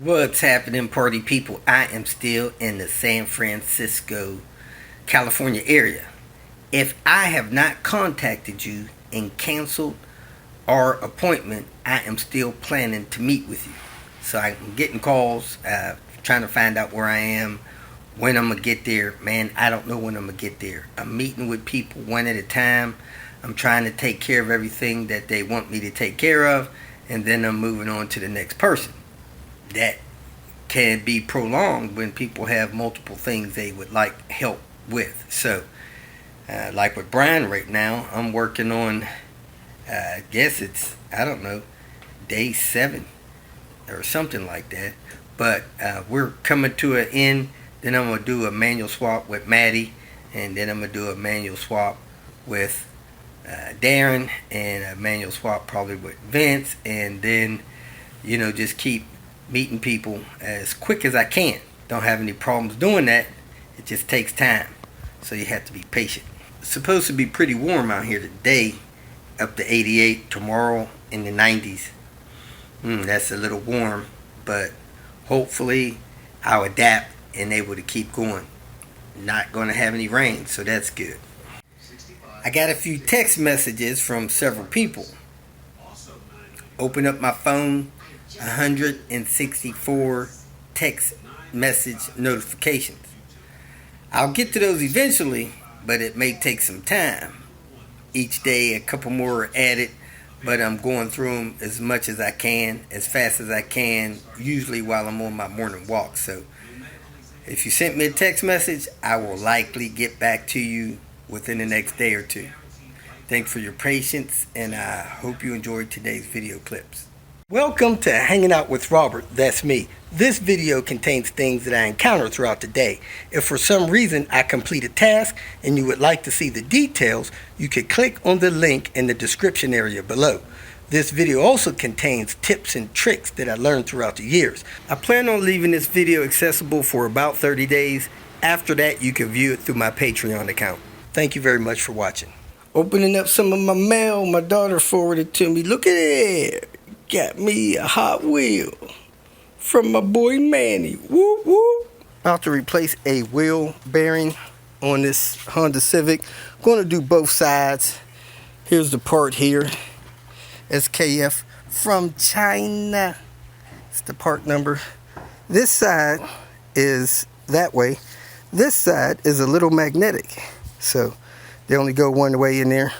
What's happening, party people? I am still in the San Francisco, California area. If I have not contacted you and canceled our appointment, I am still planning to meet with you. So I'm getting calls, trying to find out where I am, when I'm going to get there. Man, I don't know when I'm going to get there. I'm meeting with people one at a time. I'm trying to take care of everything that they want me to take care of, and then I'm moving on to the next person. That can be prolonged when people have multiple things they would like help with. So, like with Brian right now, I'm working on, I guess it's, I don't know, day 7 or something like that. But we're coming to an end. Then I'm going to do a manual swap with Maddie. And then I'm going to do a manual swap with Darren. And a manual swap probably with Vince. And then, just keep meeting people as quick as I can. Don't have any problems doing that. It just takes time. So you have to be patient. It's supposed to be pretty warm out here today. Up to 88. Tomorrow in the 90s. That's a little warm. But hopefully I'll adapt and able to keep going. Not going to have any rain. So that's good. I got a few text messages from several people. Open up my phone. 164 text message notifications. I'll get to those eventually, but it may take some time. Each day a couple more are added, but I'm going through them as much as I can, as fast as I can, usually while I'm on my morning walk. So if you sent me a text message, I will likely get back to you within the next day or two. Thanks for your patience, and I hope you enjoyed today's video clips. Welcome to Hanging Out with Robert, that's me. This video contains things that I encounter throughout the day. If for some reason I complete a task and you would like to see the details, you can click on the link in the description area below. This video also contains tips and tricks that I learned throughout the years. I plan on leaving this video accessible for about 30 days. After that, you can view it through my Patreon account. Thank you very much for watching. Opening up some of my mail my daughter forwarded to me. Look at it. Got me a Hot Wheel from my boy Manny. Woo woo. About to replace a wheel bearing on this Honda Civic. Going to do both sides. Here's the part here. SKF from China. It's the part number. This side is that way. This side is a little magnetic. So they only go one way in there.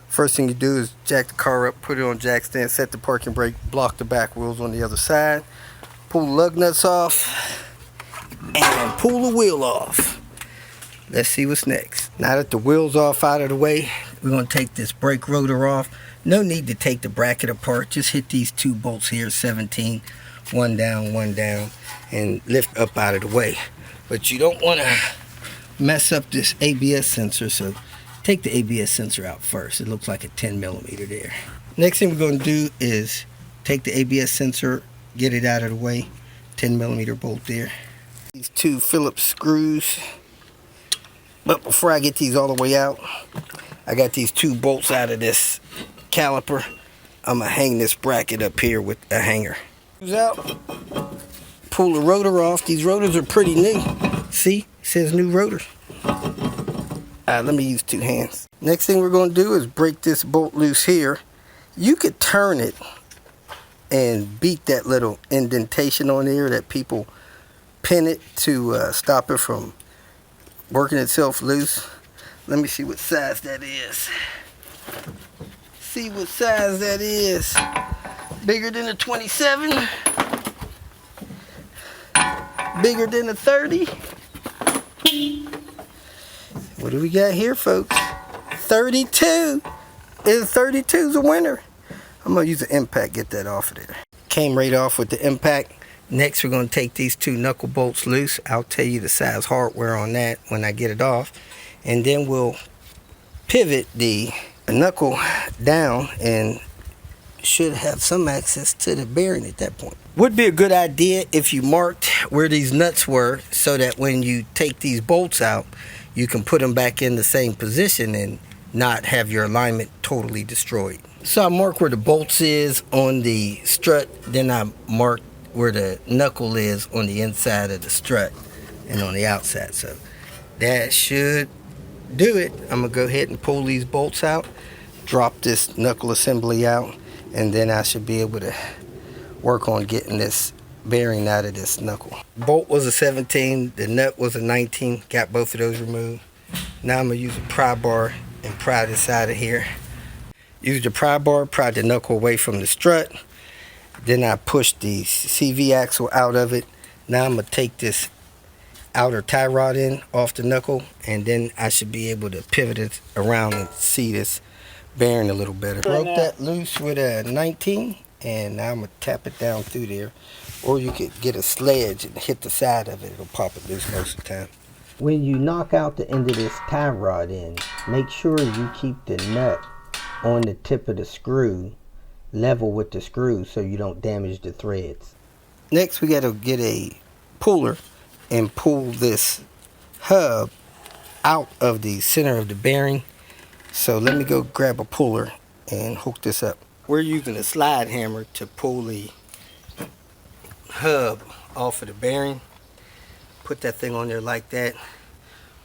First thing you do is jack the car up, put it on jack stand, set the parking brake, block the back wheels on the other side, pull the lug nuts off, and pull the wheel off. Let's see what's next. Now that the wheel's off out of the way, we're going to take this brake rotor off. No need to take the bracket apart. Just hit these 2 bolts here, 17, one down, and lift up out of the way. But you don't want to mess up this ABS sensor, so take the ABS sensor out first. It looks like a 10 millimeter there. Next thing we're going to do is take the ABS sensor, get it out of the way. 10 millimeter bolt there. These 2 Phillips screws. But before I get these all the way out, I got these 2 bolts out of this caliper. I'm going to hang this bracket up here with a hanger. Out. Pull the rotor off. These rotors are pretty new. See? It says new rotors. Let me use 2 hands. Next thing we're going to do is break this bolt loose here. You could turn it and beat that little indentation on there that people pin it to stop it from working itself loose. Let me see what size that is. See what size that is. Bigger than a 27? Bigger than a 30? What do we got here, folks? 32. 32's a winner. I'm going to use the impact, get that off of there. Came right off with the impact. Next, we're going to take these 2 knuckle bolts loose. I'll tell you the size hardware on that when I get it off. And then we'll pivot the knuckle down and should have some access to the bearing at that point. Would be a good idea if you marked where these nuts were so that when you take these bolts out, you can put them back in the same position and not have your alignment totally destroyed. So I mark where the bolts is on the strut, then I mark where the knuckle is on the inside of the strut and on the outside. So that should do it. I'm gonna go ahead and pull these bolts out, drop this knuckle assembly out, and then I should be able to work on getting this bearing out of this knuckle. Bolt was a 17, the nut was a 19. Got both of those removed. Now I'm gonna use a pry bar and pry this out of here. Use the pry bar, pry the knuckle away from the strut. Then I push the CV axle out of it. Now I'm gonna take this outer tie rod in off the knuckle, and then I should be able to pivot it around and see this bearing a little better. Broke that loose with a 19, and now I'm gonna tap it down through there. Or you could get a sledge and hit the side of it. It'll pop it loose most of the time. When you knock out the end of this tie rod in, make sure you keep the nut on the tip of the screw level with the screw so you don't damage the threads. Next we got to get a puller and pull this hub out of the center of the bearing. So let me go grab a puller and hook this up. We're using a slide hammer to pull the hub off of the bearing. Put that thing on there like that.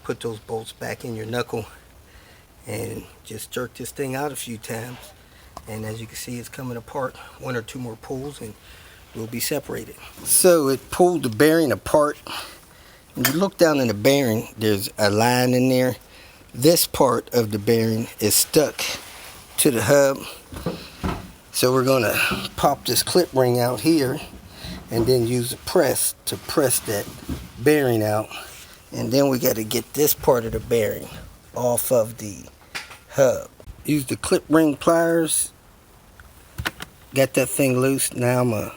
Put those bolts back in your knuckle and just jerk this thing out a few times. And as you can see, it's coming apart. One or two more pulls and we'll be separated. So it pulled the bearing apart. When you look down in the bearing, there's a line in there. This part of the bearing is stuck to the hub. So we're gonna pop this clip ring out here and then use a press to press that bearing out. And then we got to get this part of the bearing off of the hub. Use the clip ring pliers. Got that thing loose. Now I'm gonna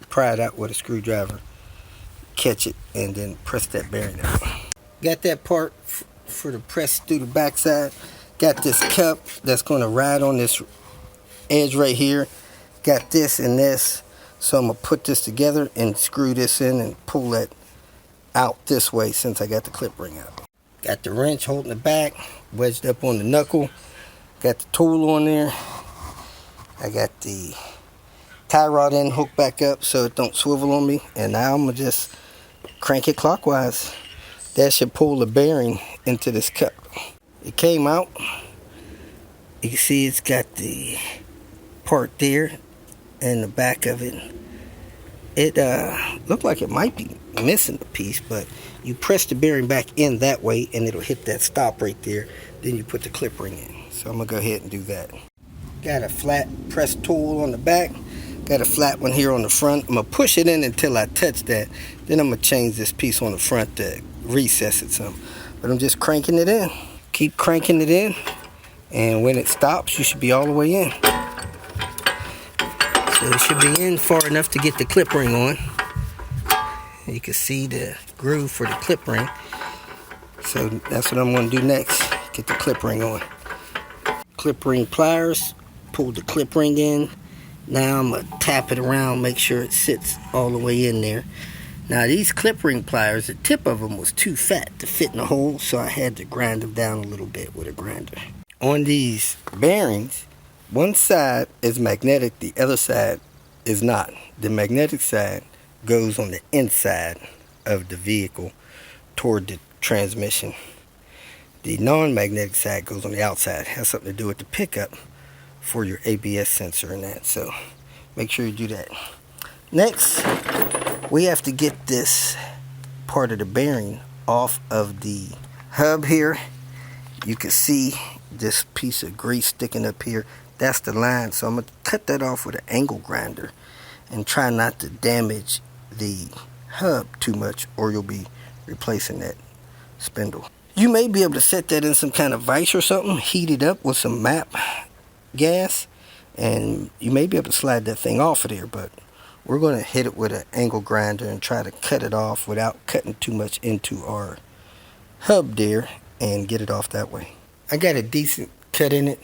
pry it out with a screwdriver. Catch it and then press that bearing out. Got that part for the press through the backside. Got this cup that's gonna ride on this edge right here. Got this and this. So I'm gonna put this together and screw this in and pull that out this way since I got the clip ring out. Got the wrench holding it back, wedged up on the knuckle. Got the tool on there. I got the tie rod in hooked back up so it don't swivel on me. And now I'm gonna just crank it clockwise. That should pull the bearing into this cup. It came out. You can see it's got the part there and the back of it. It looked like it might be missing a piece, but you press the bearing back in that way and it'll hit that stop right there. Then you put the clip ring in. So I'm gonna go ahead and do that. Got a flat press tool on the back. Got a flat one here on the front. I'm gonna push it in until I touch that. Then I'm gonna change this piece on the front to recess it some. But I'm just cranking it in. Keep cranking it in. And when it stops, you should be all the way in. So it should be in far enough to get the clip ring on. You can see the groove for the clip ring. So that's what I'm going to do next. Get the clip ring on. Clip ring pliers. Pull the clip ring in. Now I'm going to tap it around, make sure it sits all the way in there. Now these clip ring pliers, the tip of them was too fat to fit in the hole, so I had to grind them down a little bit with a grinder. On these bearings, one side is magnetic, the other side is not. The magnetic side goes on the inside of the vehicle toward the transmission. The non-magnetic side goes on the outside. It has something to do with the pickup for your ABS sensor and that. So make sure you do that. Next, we have to get this part of the bearing off of the hub here. You can see this piece of grease sticking up here. That's the line, so I'm going to cut that off with an angle grinder and try not to damage the hub too much, or you'll be replacing that spindle. You may be able to set that in some kind of vise or something, heat it up with some MAP gas, and you may be able to slide that thing off of there, but we're going to hit it with an angle grinder and try to cut it off without cutting too much into our hub there and get it off that way. I got a decent cut in it.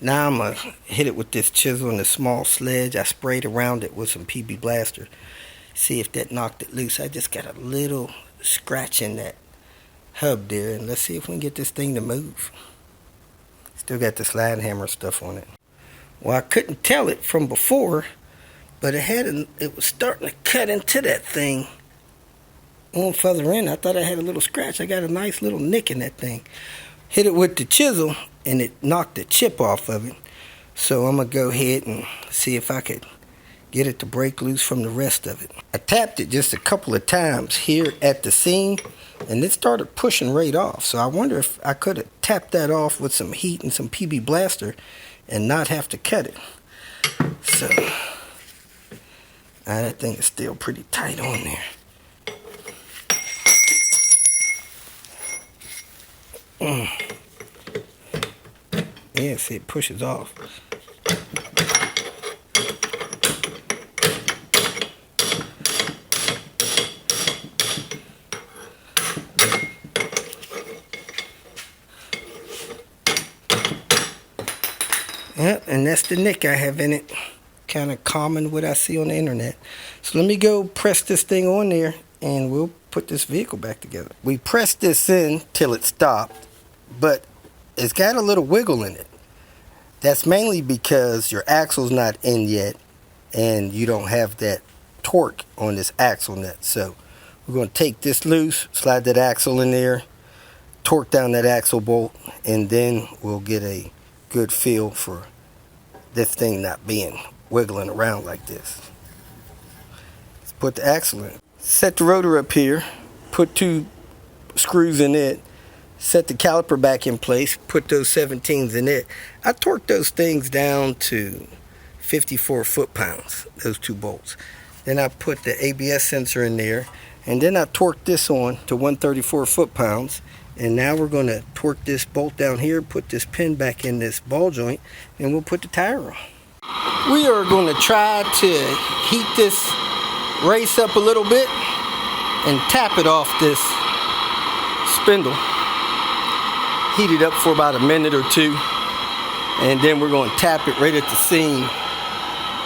Now I'm going to hit it with this chisel and a small sledge. I sprayed around it with some PB Blaster. See if that knocked it loose. I just got a little scratch in that hub there. And let's see if we can get this thing to move. Still got the slide hammer stuff on it. Well, I couldn't tell it from before, but it was starting to cut into that thing on further in. I thought I had a little scratch. I got a nice little nick in that thing. Hit it with the chisel, and it knocked the chip off of it. So I'm going to go ahead and see if I could get it to break loose from the rest of it. I tapped it just a couple of times here at the seam, and it started pushing right off. So I wonder if I could have tapped that off with some heat and some PB Blaster and not have to cut it. So that thing is still pretty tight on there. Yeah, see, it pushes off. Yep, and that's the nick I have in it. Kind of common what I see on the internet. So let me go press this thing on there and we'll put this vehicle back together. We pressed this in till it stopped, but it's got a little wiggle in it. That's mainly because your axle's not in yet and you don't have that torque on this axle nut. So we're going to take this loose, slide that axle in there, torque down that axle bolt, and then we'll get a good feel for this thing not being wiggling around like this. Let's put the axle in. Set the rotor up here, put 2 screws in it, set the caliper back in place, put those 17s in it. I torqued those things down to 54 foot-pounds, those 2 bolts. Then I put the ABS sensor in there, and then I torqued this on to 134 foot-pounds. And now we're going to torque this bolt down here, put this pin back in this ball joint, and we'll put the tire on. We are going to try to heat this race up a little bit and tap it off this spindle. Heat it up for about a minute or 2, and then we're going to tap it right at the seam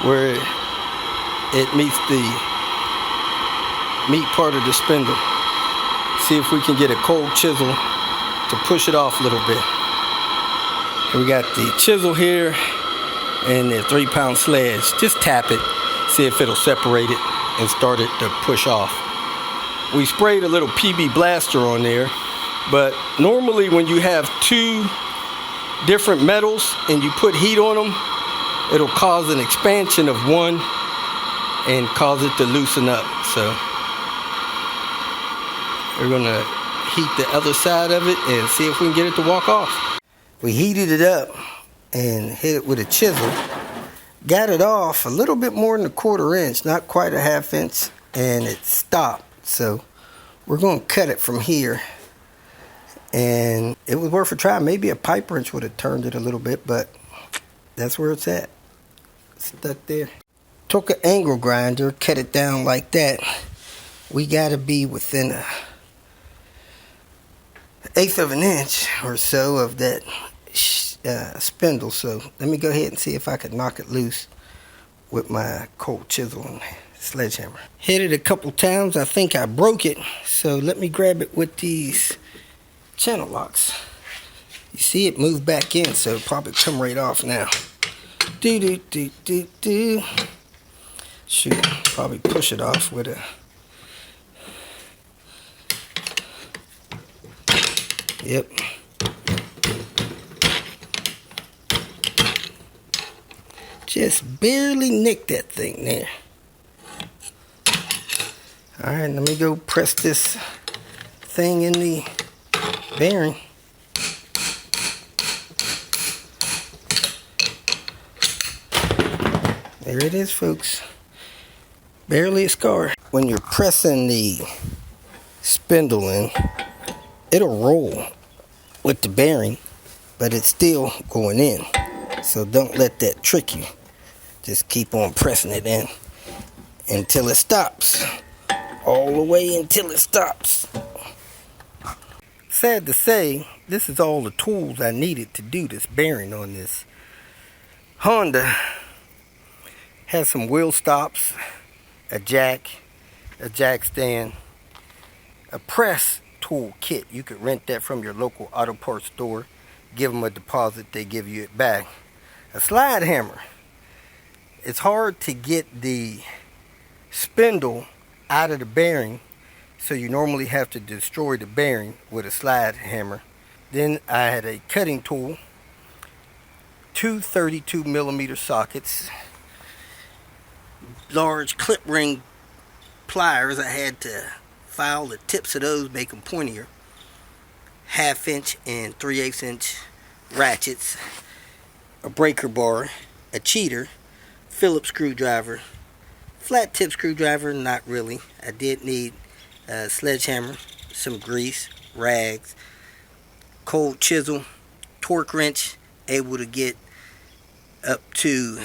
where it meets the meat part of the spindle. See if we can get a cold chisel to push it off a little bit. And we got the chisel here and the 3-pound sledge. Just tap it, see if it'll separate it and start it to push off. We sprayed a little PB Blaster on there, but normally when you have 2 different metals and you put heat on them, it'll cause an expansion of one and cause it to loosen up. So we're going to heat the other side of it and see if we can get it to walk off. We heated it up and hit it with a chisel. Got it off a little bit more than a 1/4 inch, not quite a 1/2 inch, and it stopped. So we're going to cut it from here. And it was worth a try. Maybe a pipe wrench would have turned it a little bit, but that's where it's at. Stuck there. Took an angle grinder, cut it down like that. We got to be within a 1/8 of an inch or so of that spindle. So let me go ahead and see if I could knock it loose with my cold chisel and sledgehammer. Hit it a couple times. I think I broke it. So let me grab it with these channel locks. You see it move back in, so it'll probably come right off now. Shoot, probably push it off with a... Yep. Just barely nicked that thing there. Alright, let me go press this thing in the bearing. There it is, folks. Barely a scar. When you're pressing the spindle in, it'll roll with the bearing, but it's still going in. So don't let that trick you. Just keep on pressing it in until it stops. All the way until it stops. Sad to say, this is all the tools I needed to do this bearing on this Honda. Has some wheel stops, a jack stand, a press tool kit. You could rent that from your local auto parts store. Give them a deposit, they give you it back. A slide hammer, it's hard to get the spindle out of the bearing, so you normally have to destroy the bearing with a slide hammer. Then I had a cutting tool, two 32mm sockets, large clip ring pliers. I had to file the tips of those, make them pointier, 1/2 inch and 3/8 inch ratchets, a breaker bar, a cheater, Phillips screwdriver, flat tip screwdriver, not really. I did need a sledgehammer, some grease, rags, cold chisel, torque wrench, able to get up to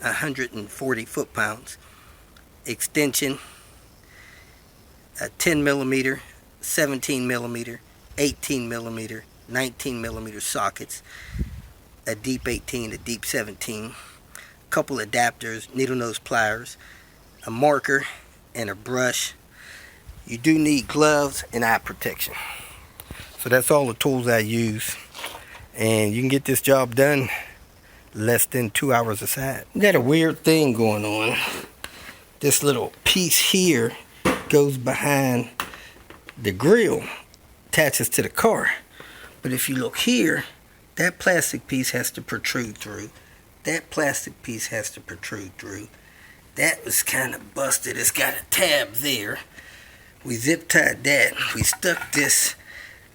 140 foot-pounds, extension, a 10mm, 17mm, 18mm, 19mm sockets, a deep 18, a deep 17, a couple adapters, needle nose pliers, a marker, and a brush. You do need gloves and eye protection. So that's all the tools I use, and you can get this job done less than 2 hours aside. We got a weird thing going on. This little piece here goes behind the grill, attaches to the car. But if you look here, that plastic piece has to protrude through. That plastic piece has to protrude through. That was kind of busted. It's got a tab there. We zip tied that. We stuck this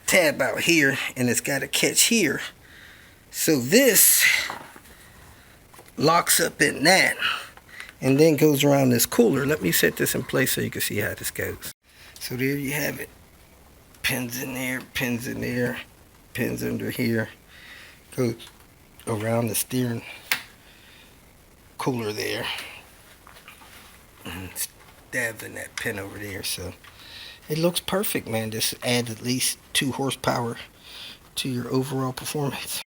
tab out here, and it's got a catch here. So this locks up in that and then goes around this cooler. Let me set this in place so you can see how this goes. So there you have it. Pins in there, pins in there, pins under here. Goes around the steering cooler there. And stabs in that pin over there. So it looks perfect, man. This adds at least 2 horsepower to your overall performance.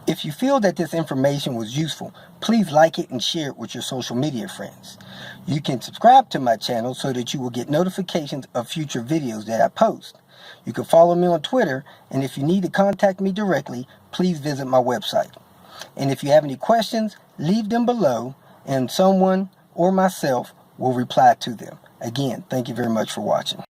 If you feel that this information was useful, please like it and share it with your social media friends. You can subscribe to my channel so that you will get notifications of future videos that I post. You can follow me on Twitter, and if you need to contact me directly, please visit my website. And if you have any questions, leave them below, and someone or myself will reply to them. Again, thank you very much for watching.